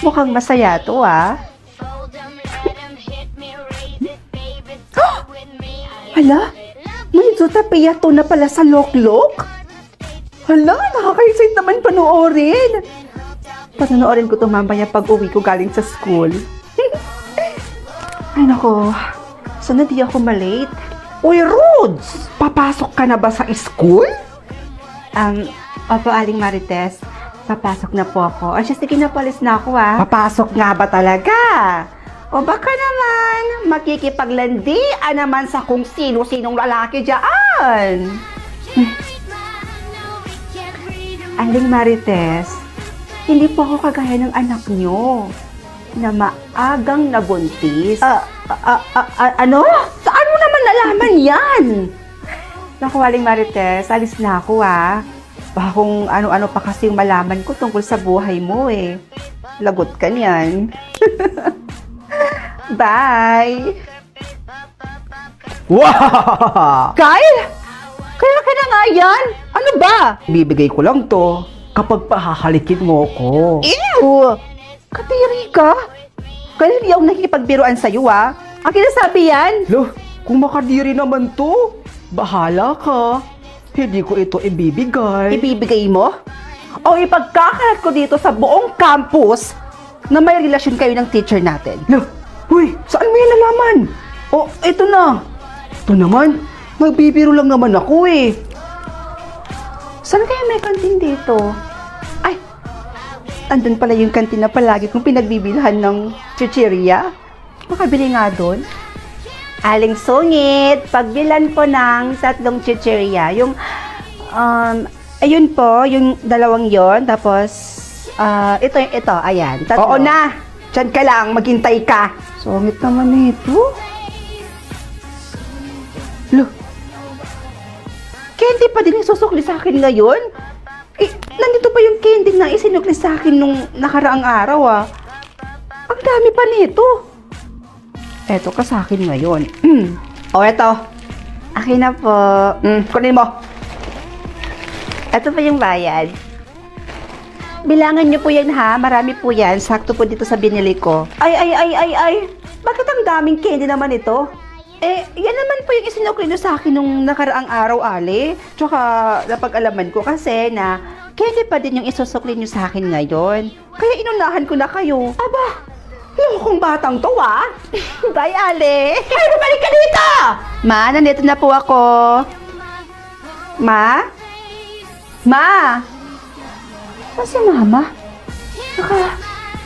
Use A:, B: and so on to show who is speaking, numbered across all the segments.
A: Mukhang masaya to, ah. Hala, may Zootopia to na pala sa Loklok? Hala, nakaka-excite naman panoorin. Panoorin ko to mamaya pag uwi ko galing sa school. Ay nako, sana di ako malate. Uy, Rods! Papasok ka na ba sa school? Opo, Aling Marites. Papasok na po ako. Sige na, palis na ako, ah. Papasok nga ba talaga? O baka naman, makikipaglandian naman sa kung sino-sinong lalaki dyan. Aling Marites, hindi po ako kagaya ng anak nyo na maagang nabuntis. Ano? Saan mo naman nalaman yan? Naku, Aling Marites, alis na ako, ah. Baka kung ano-ano pa kasi yung malaman ko tungkol sa buhay mo, eh. Lagot ka niyan. Bye!
B: Wow!
A: Kyle! Kaya ka na nga yan? Ano ba?
B: Bibigay ko lang to kapag pahahalikin mo ko.
A: Ew! Katiri ka? Kaya hindi ako nakikipagbiruan sa'yo, ah. Ang kinasabi yan?
B: Lo, kung makadiri naman to, bahala ka. Hindi ko ito ibibigay.
A: Ibibigay mo? O ipagkakalat ko dito sa buong campus na may relasyon kayo ng teacher natin?
B: Lo, huy, saan mo yan nalaman? Oh, ito na. Ito naman, nagbibiro lang naman ako eh.
A: Saan kaya may kantin dito? Ay, andun pala yung kantin na palagi kong pinagbibilhan ng chichirya. Makabili nga doon. Aling sungit, pagbilan po ng 3 chichirya. Yung, ayun po, yung 2 yon. Tapos, ito, ayan. 3.
B: Oo na, dyan ka lang, maghintay ka.
A: Sungit naman ito.
B: Lo,
A: Candy pa din yung susukli sa akin ngayon? Eh, nandito pa yung candy na isinukli sa akin nung nakaraang araw, ah. Ang dami pa nito. Eto ka sa akin ngayon. O, eto. Akin na po.
B: Kunin mo.
A: Eto pa yung bayad. Bilangan niyo po yan, ha? Marami po yan. Sakto po dito sa binili ko. Ay. Bakit ang daming candy naman ito? Eh, yan naman po yung isinukli niyo sa akin nung nakaraang araw, Ali. Tsaka, napag-alaman ko kasi na candy pa din yung isusukli niyo sa akin ngayon. Kaya inunahan ko na kayo. Aba, lokong batang to, ah. Bye, Ali. Ay, bumalik ka dito! Ma, nandito na po ako. Ma? Ma? Saan si Mama?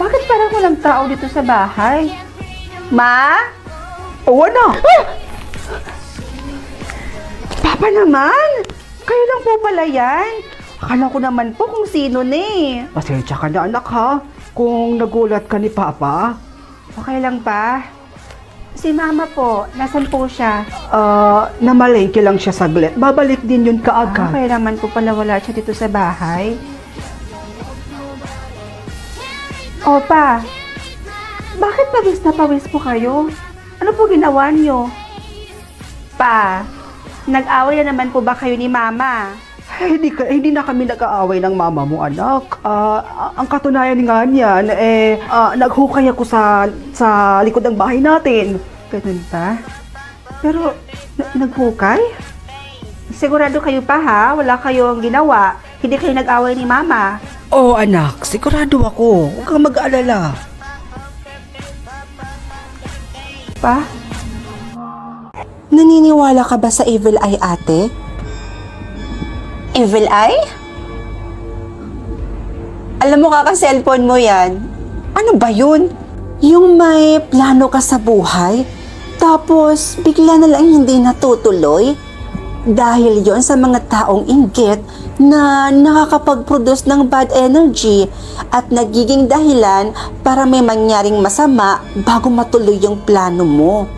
A: Bakit parang walang tao dito sa bahay? Ma?
B: Oo na.
A: Papa naman! Kayo lang po pala yan. Akala ko naman po kung sino ni.
B: Pasensya ka na anak ha, kung nagulat ka ni Papa.
A: Okay lang pa. Si Mama po, nasan po siya?
B: Namalengke lang siya saglit. Babalik din yun kaagad.
A: Kaya naman po pala wala siya dito sa bahay. Opa, bakit pawis na pawis po kayo? Ano po ginawa niyo? Pa, nag-away na naman po ba kayo ni Mama?
B: Hindi na kami nag-aaway ng mama mo, anak. Ang katunayan nga niyan, naghukay ako sa likod ng bahay natin.
A: Ganun ba? Pero, naghukay? Sigurado kayo pa, ha? Wala kayong ginawa. Hindi kayo nag-away ni Mama.
B: Oo, anak. Sigurado ako. Huwag kang mag-aalala.
A: Pa?
C: Naniniwala ka ba sa evil eye, ate?
A: Evil eye? Alam mo kaka-cellphone mo yan.
C: Ano ba yun? Yung may plano ka sa buhay, tapos bigla na lang hindi natutuloy? Dahil yon sa mga taong inggit na nakakapag-produce ng bad energy at nagiging dahilan para may mangyaring masama bago matuloy yung plano mo.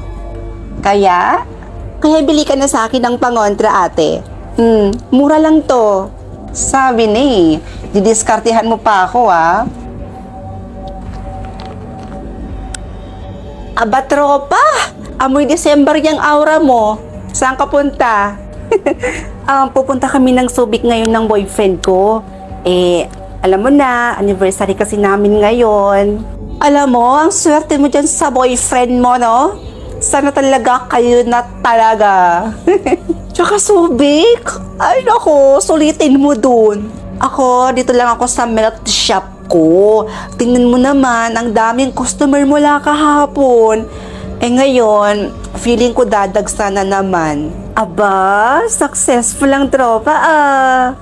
A: Kaya?
C: Kaya bili ka na sa akin ng pangontra, ate. Mura lang to.
A: Sabi ni, didiskartehan mo pa ako, ah. Aba, tropa! Amoy December yung aura mo. Saan ka punta?
C: Pupunta kami ng Subic ngayon ng boyfriend ko.
A: Alam mo na, anniversary kasi namin ngayon. Alam mo, ang swerte mo dyan sa boyfriend mo, no? Sana talaga kayo na talaga. Tsaka Subic, ay nako, sulitin mo dun. Ako, dito lang ako sa milk shop ko. Tingnan mo naman, ang daming customer mula kahapon. Eh ngayon, feeling ko dadagsa na naman. Aba, successful ang tropa ah.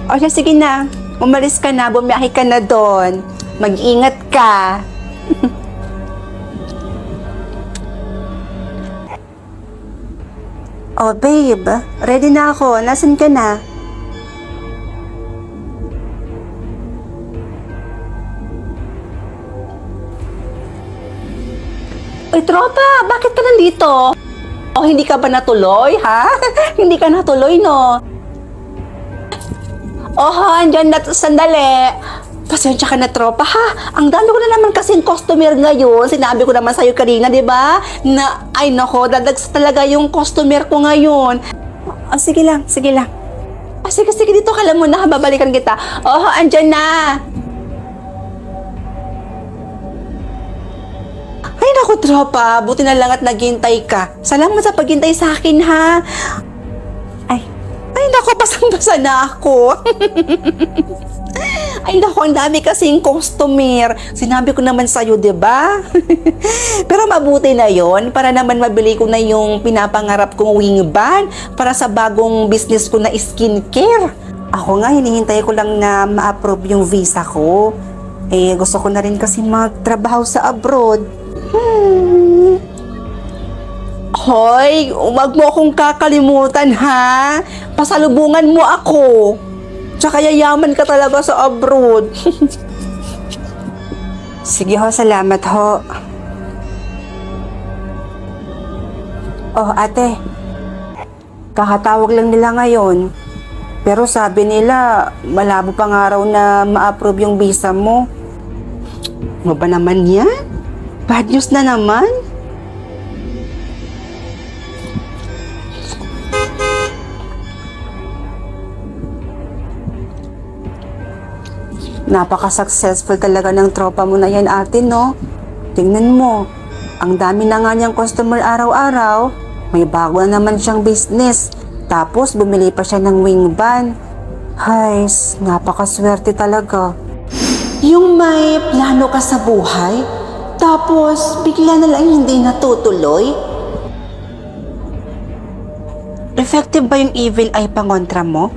A: O siya, sige na. Umalis ka na, bumiyahe ka na doon. Mag-ingat ka. Oh, babe. Ready na ako. Nasaan ka na? Uy, tropa! Bakit ka nandito? O, hindi ka ba natuloy, ha? Hindi ka natuloy, no? Andyan na, sandali. Pasensya ka na, tropa, ha? Ang dami ko na naman kasing customer ngayon. Sinabi ko naman sa'yo kanina, di ba? Na, ay nako, dadags talaga yung customer ko ngayon. Sige lang, sige lang. Sige, dito ka lang muna, babalikan kita. Andyan na. Ay naku, tropa, buti na lang at naghintay ka. Salamat sa paghintay sa akin, ha? Ay naku, basang-basa na ako. Ay naku, ang dami kasing customer. Sinabi ko naman sa'yo, diba? Pero mabuti na yon para naman mabili ko na yung pinapangarap kong wing band para sa bagong business ko na skincare. Ako nga, hinihintay ko lang na ma-approve yung visa ko. Eh, gusto ko na rin kasi magtrabaho sa abroad. Hoy, wag mo akong kakalimutan, ha? Pasalubungan mo ako. Tsaka yayaman ka talaga sa abroad. Sige ho, salamat ho. Oh, ate. Kakatawag lang nila ngayon. Pero sabi nila, malabo pang araw na ma-approve yung visa mo. Ano ba naman yan? Bad news na naman? Napaka-successful talaga ng tropa mo na yan, ate, no? Tingnan mo, ang dami na nga niyang customer araw-araw. May bago na naman siyang business. Tapos, bumili pa siya ng wing band. Hay, napakaswerte talaga.
C: Yung may plano ka sa buhay, tapos bigla na lang hindi natutuloy?
A: Effective ba yung evil eye pangontra mo?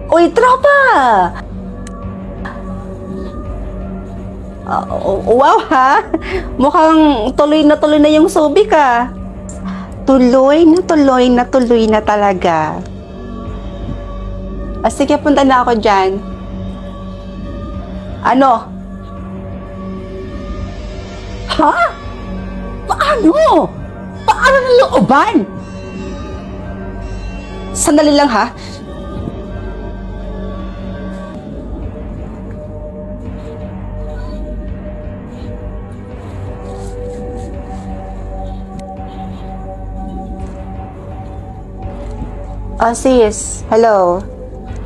A: Uy, tropa! Wow, ha? Mukhang tuloy na yung Subic, ah. Tuloy na talaga. Sige, punta na ako dyan. Ano? Ha? Paano? Paano ng looban? Sandali lang, ha? Oh, sis. Hello.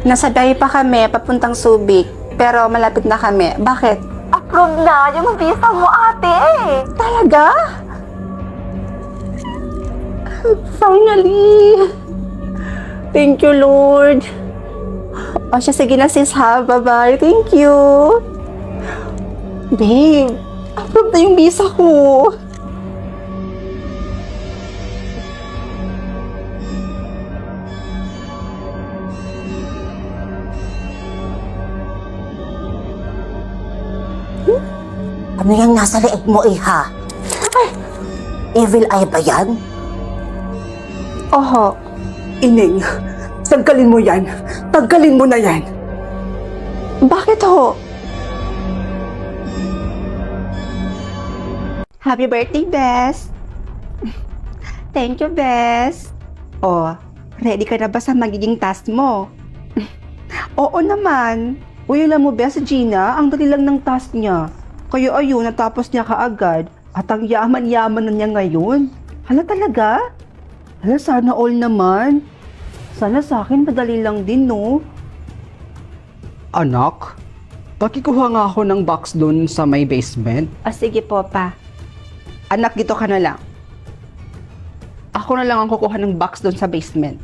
A: Nasa biyahe pa kami, papuntang Subic. Pero malapit na kami. Bakit? Approve na yung visa mo, ate. Talaga? Finally. Thank you, Lord. O siya, sige na sis ha. Bye-bye. Thank you. Babe, approve na yung visa ko.
C: Ano yung nasa leeg mo, iha? Evil eye ba yan?
A: Oho.
B: Ining, tanggalin mo yan. Tanggalin mo na yan.
A: Bakit ho? Happy birthday, Bes! Thank you, Bes! Oh, ready ka na ba sa magiging task mo? Oo naman.
B: Uy, alam mo, Bes, Gina, ang dali lang ng task niya. Kaya ayun, natapos niya kaagad. At ang yaman-yaman na niya ngayon. Hala talaga? Hala, sana all naman. Sana sa akin madali lang din, no? Anak, pakikuha nga ako ng box doon sa may basement.
A: O sige po, pa.
B: Anak, dito ka na lang. Ako na lang ang kukuha ng box doon sa basement.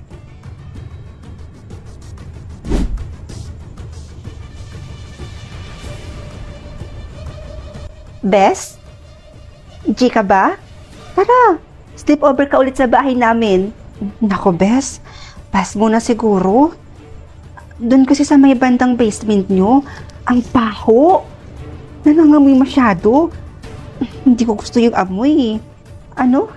A: Bes? G ka ba? Tara, sleep over ka ulit sa bahay namin.
B: Nako, Bes. Pass mo na siguro. Doon kasi sa may bandang basement nyo, ang baho. Nangangamoy masyado. Hindi ko gusto yung amoy.
A: Ano?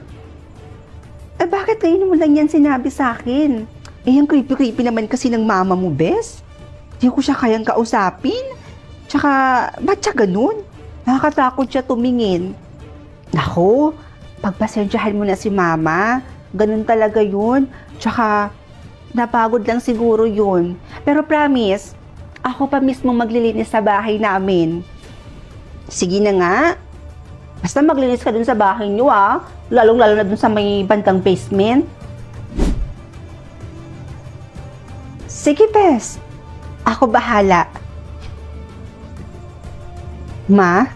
A: Eh bakit ngayon mo lang yan sinabi sa akin?
B: Eh, ang creepy-creepy naman kasi ng mama mo, Bes. Hindi ko siya kayang kausapin. Tsaka, ba't siya ganun?
A: Nakakatakot siya tumingin.
B: Nako, pagpasensyahan mo na si mama. Ganun talaga yun. Tsaka,
A: Napagod lang siguro yun. Pero promise, ako pa mismo maglilinis sa bahay namin.
B: sige na nga.
A: Basta maglinis ka dun sa bahay niyo lalong-lalo na dun sa may bandang basement.
B: Sige, Bes. Ako bahala. Ma?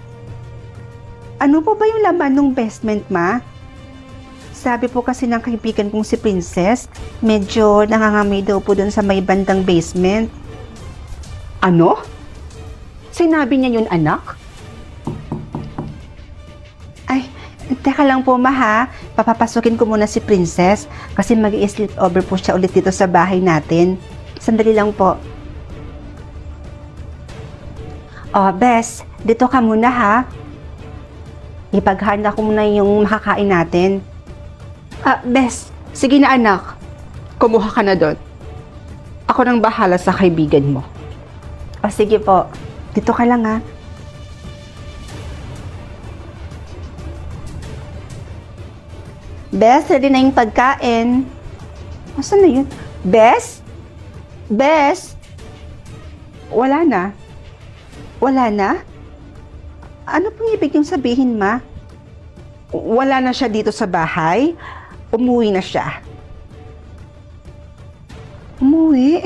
B: Ano po ba yung laman ng basement, Ma? Sabi po kasi ng kaibigan kong si Princess, medyo nangangamoy daw po dun sa may bandang basement. Ano? Sinabi niya yun, anak? Ay, teka lang po, Ma, ha? Papapasukin ko muna si Princess kasi mag-i-sleep over po siya ulit dito sa bahay natin. Sandali lang po. Oh, Bes, dito ka muna, ha? Ipaghanda ko muna yung makakain natin. Bes, sige na anak. Kumuha ka na doon. Ako nang bahala sa kaibigan mo.
A: O sige po.
B: Dito ka lang, ha?
A: Bes, ready na yung pagkain.
B: Asan na yun? Bes? Bes? Wala na. Wala na? Ano pong ibig yung sabihin, Ma? Wala na siya dito sa bahay? Umuwi na siya. Umuwi?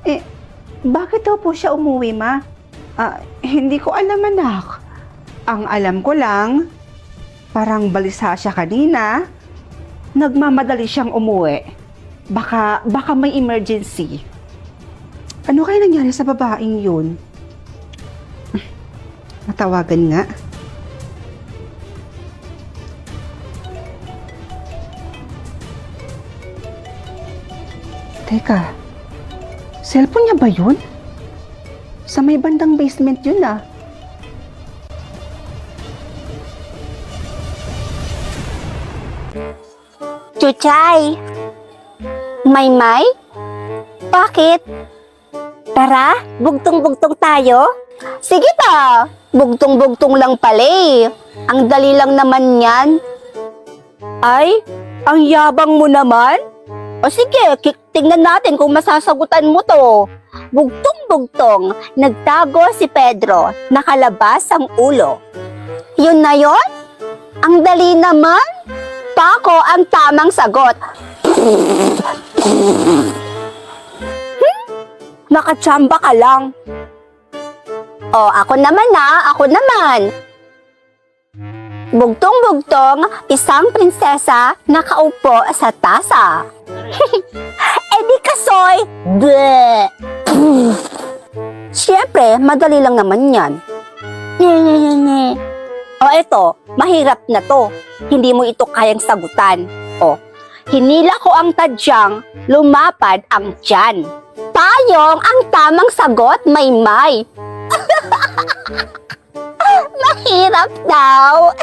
B: Eh, bakit daw po siya umuwi, Ma? Hindi ko alam, anak. Ang alam ko lang, parang balisa siya kanina. Nagmamadali siyang umuwi. Baka may emergency. Ano kaya nangyari sa babaeng yun? Matawagan nga. Teka, cellphone niya ba yun? Sa may bandang basement yun,
D: Chuchay! Maymay? Bakit? Tara, bugtong-bugtong tayo? Sige ta! Bugtong-bugtong lang pala eh. Ang dali lang naman yan. Ay, ang yabang mo naman? O sige, tingnan natin kung masasagutan mo to. Bugtong-bugtong, nagtago si Pedro, nakalabas ang ulo. Yun na yon? Ang dali naman? Pako ang tamang sagot. Nakachamba ka lang. O, ako naman ako naman. Bugtong-bugtong, isang prinsesa nakaupo sa tasa. Edi kasoy, bleh. Siyempre, madali lang naman yan. O eto, mahirap na to. Hindi mo ito kayang sagutan. O, hinila ko ang tadyang, lumapad ang tiyan. Payong ang tamang sagot, Maymay. Mahirap daw.